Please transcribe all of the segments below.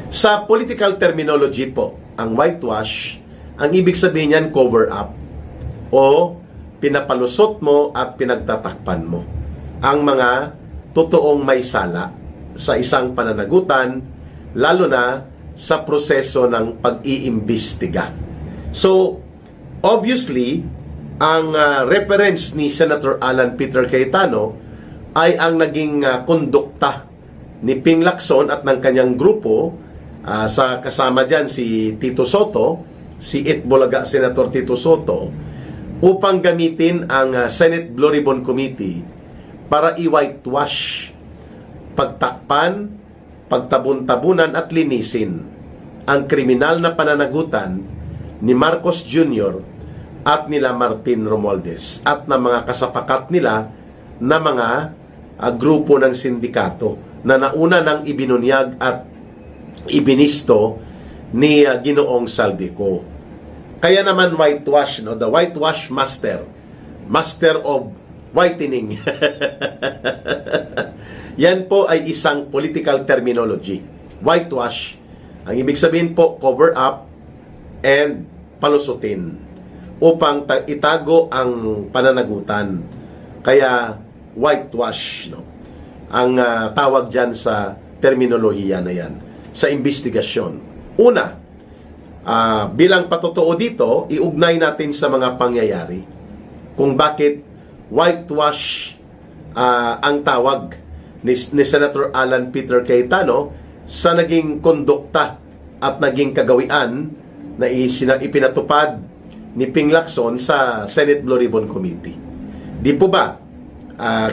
Sa political terminology po, ang whitewash, ang ibig sabihin niyan cover up o pinapalusot mo at pinagtatakpan mo ang mga totoong may sala sa isang pananagutan, lalo na sa proseso ng pag-iimbestiga. So, obviously, ang reference ni Senator Alan Peter Cayetano ay ang naging kondukta ni Ping Lacson at ng kanyang grupo, sa kasama dyan si Tito Soto, si Itbulaga Senator Tito Soto, upang gamitin ang Senate Blue Ribbon Committee para i-whitewash, pagtakpan, pagtabon-tabunan at linisin ang kriminal na pananagutan ni Marcos Jr. at nila Martin Romualdez at na mga kasapakat nila na mga grupo ng sindikato na nauna ng ibinunyag at ibinisto ni Ginoong Saldico. Kaya naman whitewash, no? The whitewash master of whitening. Yan po ay isang political terminology. Whitewash, ang ibig sabihin po, cover up and palusutin upang itago ang pananagutan. Kaya whitewash, no? Ang tawag dyan sa terminolohiya na yan, sa investigasyon. Una, bilang patotoo dito, iugnay natin sa mga pangyayari kung bakit whitewash ang tawag ni Senator Alan Peter Cayetano sa naging kondukta at naging kagawian na ipinatupad ni Ping Lacson sa Senate Blue Ribbon Committee. Di po ba,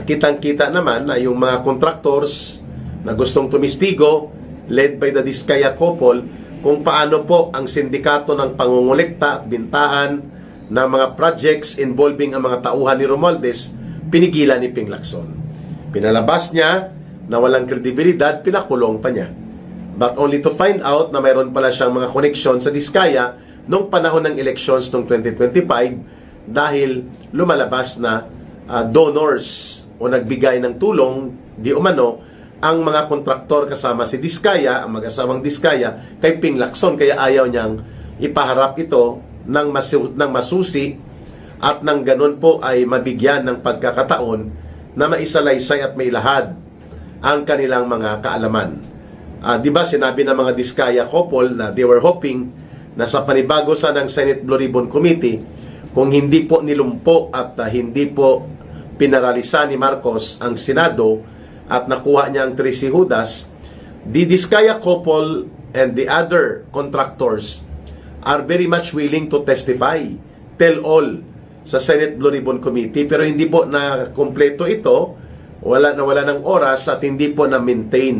kitang-kita naman na yung mga contractors na gustong tumistigo, led by the Diskaya couple, kung paano po ang sindikato ng pangungulekta at bintahan ng mga projects involving ang mga tauhan ni Romualdez, pinigilan ni Ping Lacson. Pinalabas niya na walang kredibilidad, pinakulong pa niya. But only to find out na mayroon pala siyang mga koneksyon sa Diskaya nung panahon ng elections noong 2025 dahil lumalabas na donors o nagbigay ng tulong di umano ang mga kontraktor kasama si Diskaya, ang mag-asawang Diskaya, kay Ping Lacson. Kaya ayaw niyang ipaharap ito ng masusi at nang ganun po ay mabigyan ng pagkakataon na maisalaysay at mailahad ang kanilang mga kaalaman. Di ba sinabi ng mga Diskaya couple na they were hoping na sa panibago sa ng Senate Blue Ribbon Committee, kung hindi po nilumpo at hindi po pinaralisa ni Marcos ang Senado at nakuha niya ang 3 Judas, the Diskaya couple and the other contractors are very much willing to testify, tell all sa Senate Blue Ribbon Committee, pero hindi po na kompleto ito, wala ng oras at hindi po na-maintain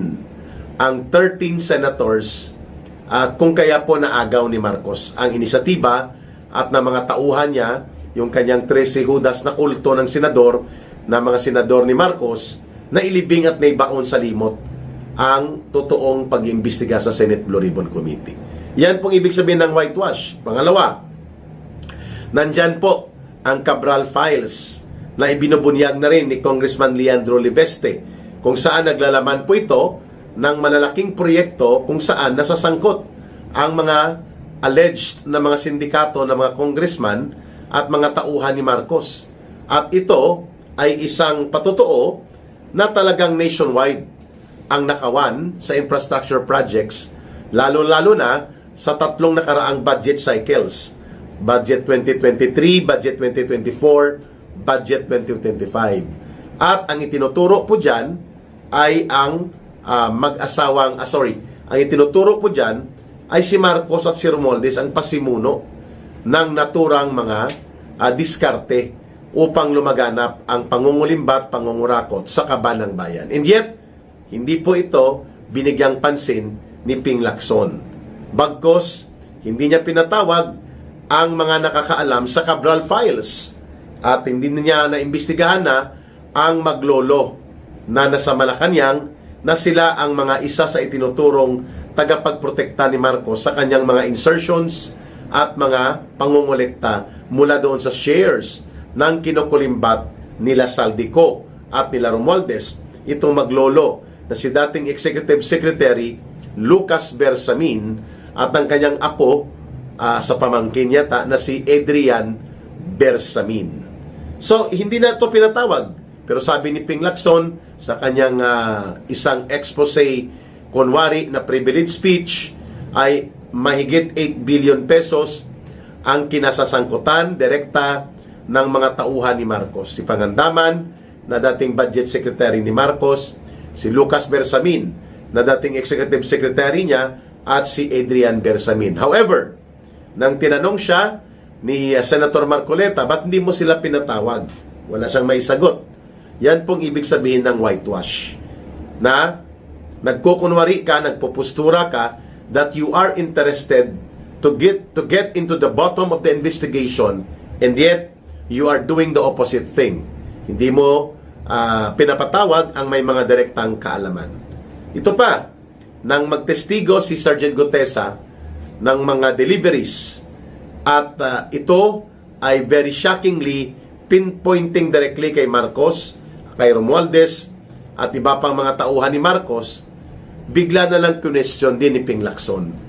ang 13 senators at kung kaya po naagaw ni Marcos ang inisyatiba at na mga tauhan niya, yung kanyang 13 Judas na kulto ng senador, na mga senador ni Marcos, na ilibing at naibaon sa limot ang totoong pag-iimbestiga sa Senate Blue Ribbon Committee. Yan pong ibig sabihin ng whitewash. Pangalawa, nandyan po ang Cabral Files na ibinubunyag na rin ni Congressman Leandro Liveste, kung saan naglalaman po ito ng malalaking proyekto kung saan nasasangkot ang mga alleged na mga sindikato ng mga congressman at mga tauhan ni Marcos. At ito ay isang patotoo na talagang nationwide ang nakawan sa infrastructure projects, lalo-lalo na sa 3 nakaraang budget cycles. Budget 2023, Budget 2024, Budget 2025. At ang itinuturo po dyan ay ang ang itinuturo po dyan ay si Marcos at si Romualdez ang pasimuno ng naturang mga diskarte upang lumaganap ang pangungulimbat, pangungurakot sa kaban ng bayan. And yet, hindi po ito binigyang pansin ni Ping Lacson. Bagkos, hindi niya pinatawag ang mga nakakaalam sa Cabral Files at hindi niya naimbestigahan na ang maglolo na nasa Malacanang na sila ang mga isa sa itinuturong tagapagprotekta ni Marcos sa kanyang mga insertions at mga pangungulekta mula doon sa shares ng kinukulimbat nila Saldico at nila Romualdez, itong maglolo na si dating Executive Secretary Lucas Bersamin at ng kanyang apo sa pamangkin yata na si Adrian Bersamin. So, hindi na ito pinatawag. Pero sabi ni Ping Lacson sa kanyang isang expose, kunwari na privilege speech, ay mahigit 8 billion pesos ang kinasasangkutan direkta ng mga tauhan ni Marcos. Si Pangandaman, na dating budget secretary ni Marcos, si Lucas Bersamin, na dating executive secretary niya, at si Adrian Bersamin. However, nang tinanong siya ni Senator Marcoleta, ba't hindi mo sila pinatawag? Wala siyang maisagot. Yan pong ibig sabihin ng whitewash. Na nagkukunwari ka, nagpupustura ka, that you are interested to get into the bottom of the investigation, and yet you are doing the opposite thing. Hindi mo pinapatawag ang may mga direktang kaalaman. Ito pa, nang magtestigo si Sergeant Gutesa ng mga deliveries, at ito ay very shockingly pinpointing directly kay Marcos, kay Romualdez, at iba pang mga tauhan ni Marcos, bigla na lang question din ni Ping Lacson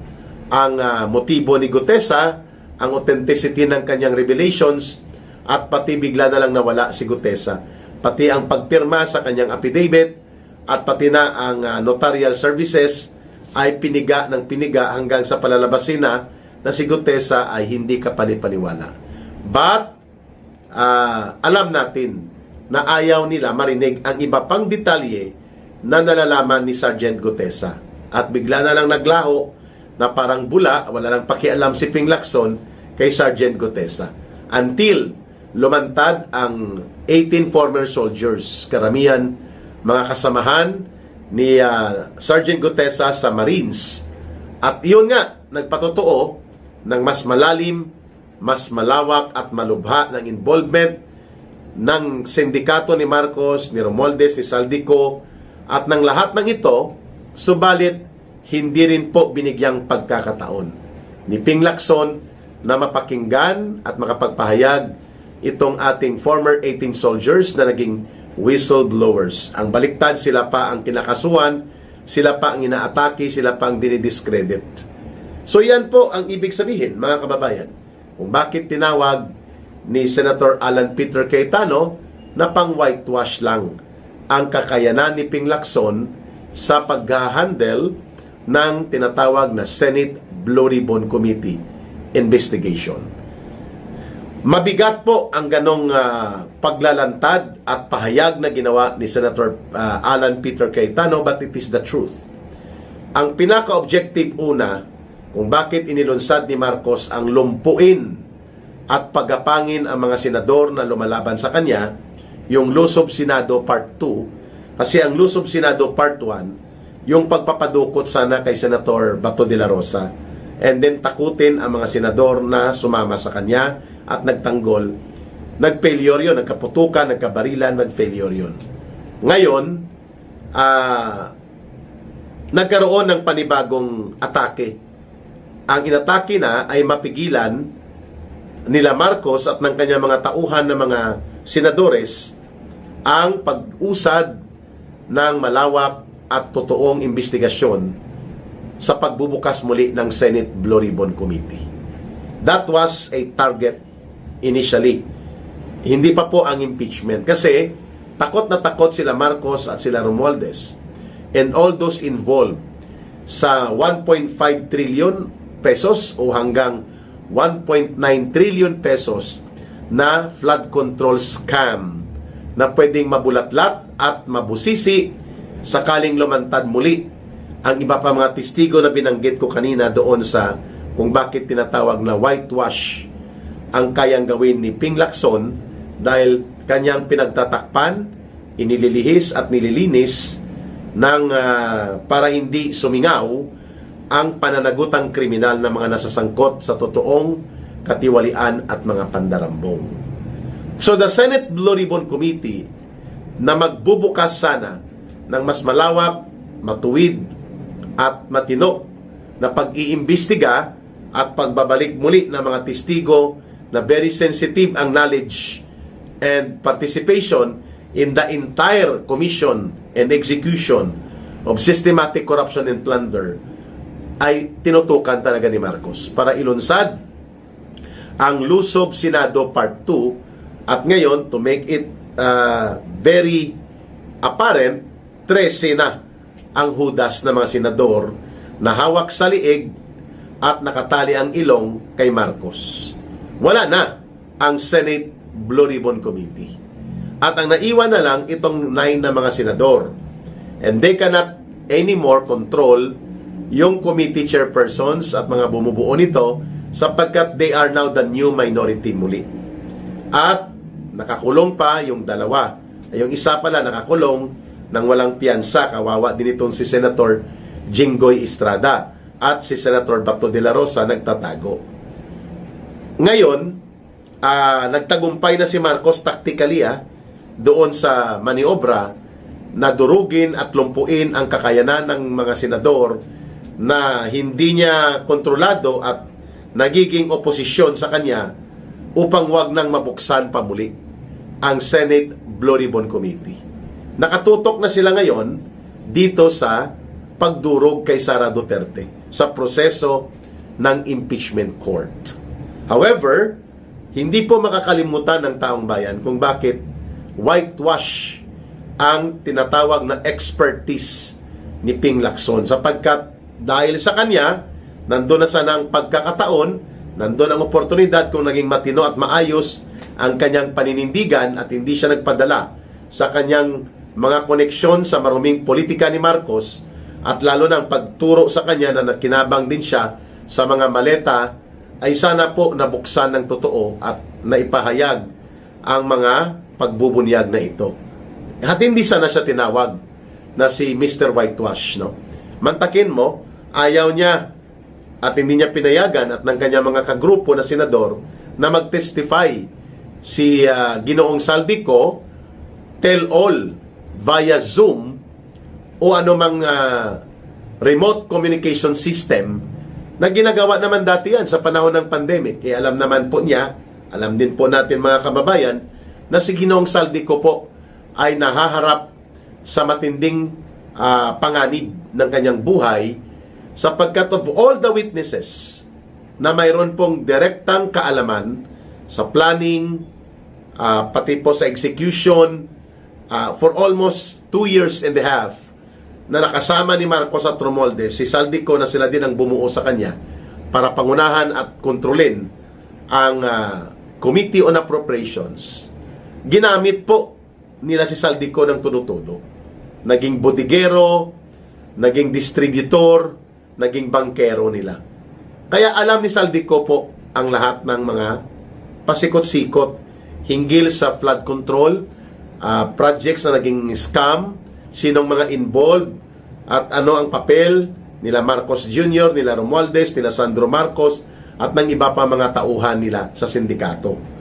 ang motibo ni Gutesa, ang authenticity ng kanyang revelations, at pati bigla na lang nawala si Gutesa. Pati ang pagpirma sa kanyang affidavit at pati na ang notarial services ay piniga ng piniga hanggang sa palalabasin na si Gutesa ay hindi kapanipaniwala. But alam natin na ayaw nila marinig ang iba pang detalye na nalalaman ni Sergeant Gutesa. At bigla na lang naglaho na parang bula, wala lang pakialam si Ping Lacson kay Sergeant Gutesa. Until lumantad ang 18 former soldiers, karamihan mga kasamahan ni Sergeant Gutesa sa Marines. At yun nga, nagpatotoo ng mas malalim, mas malawak at malubha ng involvement ng sindikato ni Marcos, ni Romualdez, ni Saldico, at ng lahat ng ito, subalit hindi rin po binigyang pagkakataon ni Ping Lacson na mapakinggan at makapagpahayag itong ating former 18 soldiers na naging whistleblowers. Ang baliktad, sila pa ang kinakasuhan, sila pa ang inaatake, sila pa ang dinidiscredit. So yan po ang ibig sabihin, mga kababayan, kung bakit tinawag ni Senator Alan Peter Cayetano na pang whitewash lang ang kakayanan ni Ping Lacson sa pag-handle ng tinatawag na Senate Blue Ribbon Committee investigation. Mabigat po ang ganong paglalantad at pahayag na ginawa ni Senator Alan Peter Cayetano, but it is the truth. Ang pinaka-objective una kung bakit inilunsad ni Marcos ang lumpuin at pagapangin ang mga senador na lumalaban sa kanya, yung Lusob Senado Part 2, kasi ang Lusob Senado Part 1, yung pagpapadukot sana kay Senator Bato de la Rosa, and then takutin ang mga senador na sumama sa kanya at nagtanggol. Nag-failure yun, nagkaputukan, nagkabarilan, nag-failure yun. Ngayon, nagkaroon ng panibagong atake. Ang inatake na ay mapigilan nila Marcos at ng kanyang mga tauhan na mga senadores ang pag-usad ng malawak at totoong investigasyon sa pagbubukas muli ng Senate Blue Ribbon Committee. That was a target initially. Hindi pa po ang impeachment kasi takot na takot sila Marcos at sila Romualdez and all those involved sa 1.5 trillion pesos o hanggang 1.9 trillion pesos na flood control scam na pwedeng mabulatlat at mabusisi sakaling lumantad muli ang iba pa mga testigo na binanggit ko kanina doon sa kung bakit tinatawag na whitewash ang kayang gawin ni Ping Lacson dahil kanyang pinagtatakpan, inililihis at nililinis ng para hindi sumingaw ang pananagutang kriminal na mga nasasangkot sa totoong katiwalian at mga pandarambong. So the Senate Blue Ribbon Committee na magbubukas sana ng mas malawak, matuwid at matino na pag-iimbestiga at pagbabalik muli ng mga testigo na very sensitive ang knowledge and participation in the entire commission and execution of systematic corruption and plunder ay tinutukan talaga ni Marcos para ilunsad ang Lusob Senado Part 2 at ngayon, to make it very apparent, 13 na ang hudas ng mga senador na hawak sa liig at nakatali ang ilong kay Marcos. Wala na ang Senate Blue Ribbon Committee. At ang naiwan na lang itong 9 na mga senador. And they cannot anymore control yung committee chairpersons at mga bumubuo nito sapagkat they are now the new minority muli. At nakakulong pa yung dalawa. Yung isa pala nakakulong nang walang piyansa. Kawawa din itong si Senator Jinggoy Estrada at si Senator Bato de la Rosa nagtatago. Ngayon, nagtagumpay na si Marcos tactically doon sa maniobra na durugin at lumpuin ang kakayanan ng mga senador na hindi niya kontrolado at nagiging oposisyon sa kanya upang wag nang mabuksan pa muli ang Senate Blue Ribbon Committee. Nakatutok na sila ngayon dito sa pagdurog kay Sara Duterte sa proseso ng impeachment court. However, hindi po makakalimutan ng taong bayan kung bakit whitewash ang tinatawag na expertise ni Ping Lacson sapagkat dahil sa kanya, nandun na sana ang pagkakataon, nandun ang oportunidad kung naging matino at maayos ang kanyang paninindigan at hindi siya nagpadala sa kanyang mga koneksyon sa maruming politika ni Marcos at lalo na ang pagturo sa kanya na nakinabang din siya sa mga maleta ay sana po nabuksan ng totoo at naipahayag ang mga pagbubunyag na ito. At hindi sana siya tinawag na si Mr. Whitewash, no? Mantakin mo, ayaw niya at hindi niya pinayagan at ng kanyang mga kagrupo na senador na mag-testify si Ginoong Saldico tell all via Zoom o anumang remote communication system na ginagawa naman dati yan sa panahon ng pandemic. Alam naman po niya, alam din po natin mga kababayan, na si Ginoong Saldico po ay nahaharap sa matinding panganib ng kanyang buhay sapagkat of all the witnesses na mayroon pong direktang kaalaman sa planning, pati po sa execution, for almost 2 years and a half na nakasama ni Marcos at Romualdez, si Saldico na sila din ang bumuo sa kanya para pangunahan at kontrolin ang Committee on Appropriations. Ginamit po nila si Saldico ng tuno-tuno. Naging bodigero, naging distributor, naging bankero nila. Kaya alam ni Saldico po ang lahat ng mga pasikot-sikot hinggil sa flood control, projects na naging scam, sinong mga involved, at ano ang papel nila Marcos Jr., nila Romualdez, nila Sandro Marcos, at ng iba pa mga tauhan nila sa sindikato.